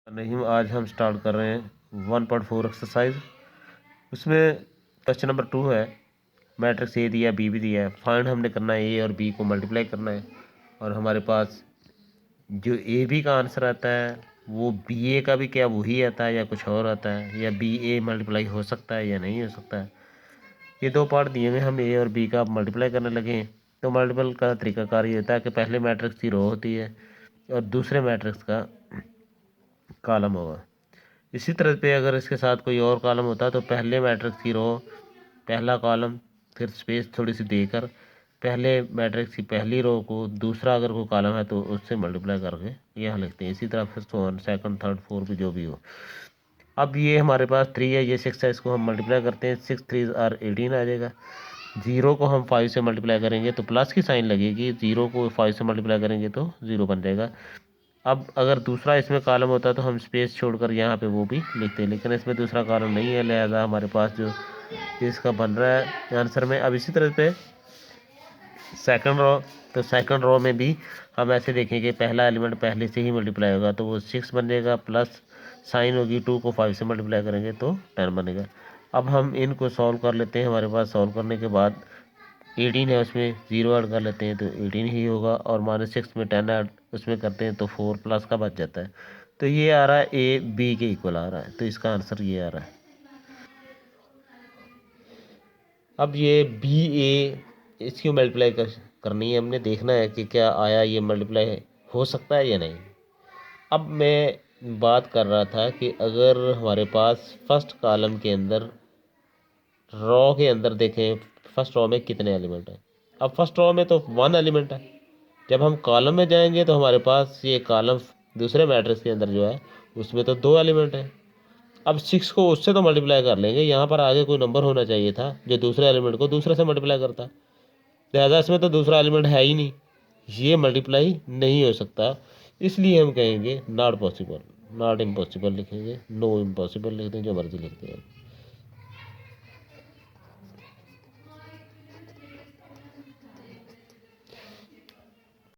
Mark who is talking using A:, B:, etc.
A: नहीं, आज हम स्टार्ट कर रहे हैं 1.4 एक्सरसाइज। उसमें क्वेश्चन नंबर 2 है, मैट्रिक्स ए दिया बी भी दिया है, फाइंड हमने करना है ए और बी को मल्टीप्लाई करना है। और हमारे पास जो ए बी का आंसर आता है वो बी ए का भी क्या वही आता है या कुछ और आता है, या बी ए मल्टीप्लाई हो सकता है या नहीं हो सकता है। ये दो पार्ट दिए हुए, हम ए और बी का मल्टीप्लाई करने लगे हैं। तो मल्टीपल का तरीकाकार ये होता है कि पहले मैट्रिक्स की रो होती है और दूसरे मैट्रिक्स का कॉलम होगा। इसी तरह पे अगर इसके साथ कोई और कॉलम होता तो पहले मैट्रिक्स की रो, पहला कॉलम, फिर स्पेस थोड़ी सी देकर पहले मैट्रिक्स की पहली रो को दूसरा अगर कोई कॉलम है तो उससे मल्टीप्लाई करके यहाँ लिखते हैं। इसी तरह फिर वन सेकंड थर्ड फोर्थ भी जो भी हो। अब ये हमारे पास 3 है, ये 6 है, इसको हम मल्टीप्लाई करते हैं, 6 3 आर 18 आ जाएगा। 0 को हम 5 से मल्टीप्लाई करेंगे तो प्लस की साइन लगेगी, 0 को 5 से मल्टीप्लाई करेंगे तो 0 बन जाएगा। अब अगर दूसरा इसमें कॉलम होता तो हम स्पेस छोड़कर यहाँ पे वो भी लिखते हैं, लेकिन इसमें दूसरा कॉलम नहीं है, लिहाजा हमारे पास जो इसका बन रहा है आंसर में। अब इसी तरह पे सेकंड रो, तो सेकंड रो में भी हम ऐसे देखेंगे, पहला एलिमेंट पहले से ही मल्टीप्लाई होगा तो वो 6 बन जाएगा, प्लस साइन होगी 2 को 5 से मल्टीप्लाई करेंगे तो 10 बनेगा। अब हम इनको सॉल्व कर लेते हैं। हमारे पास सॉल्व करने के बाद 18 है, उसमें 0 ऐड कर लेते हैं तो 18 ही होगा, और -6 में 10 ऐड उसमें करते हैं तो 4 प्लस का बच जाता है। तो ये आ रहा है ए बी के इक्वल आ रहा है, तो इसका आंसर ये आ रहा है। अब ये बी ए इसकी मल्टीप्लाई करनी है, हमने देखना है कि क्या आया, ये मल्टीप्लाई हो सकता है या नहीं। अब मैं बात कर रहा था कि अगर हमारे पास फर्स्ट कॉलम के अंदर, रो के अंदर देखें फर्स्ट रो में कितने एलिमेंट हैं। अब फर्स्ट रो में तो 1 एलिमेंट है। जब हम कॉलम में जाएंगे तो हमारे पास ये कॉलम दूसरे मैट्रिक्स के अंदर जो है उसमें तो 2 एलिमेंट हैं। अब 6 को उससे तो मल्टीप्लाई कर लेंगे, यहाँ पर आगे कोई नंबर होना चाहिए था जो दूसरे एलिमेंट को दूसरे से मल्टीप्लाई करता, लिहाजा इसमें तो दूसरा एलिमेंट है ही नहीं, ये मल्टीप्लाई नहीं हो सकता। इसलिए हम कहेंगे नॉट पॉसिबल, नॉट इम्पॉसिबल लिखेंगे, नो इम्पॉसिबल लिख दें, जो मर्जी लिखते हैं।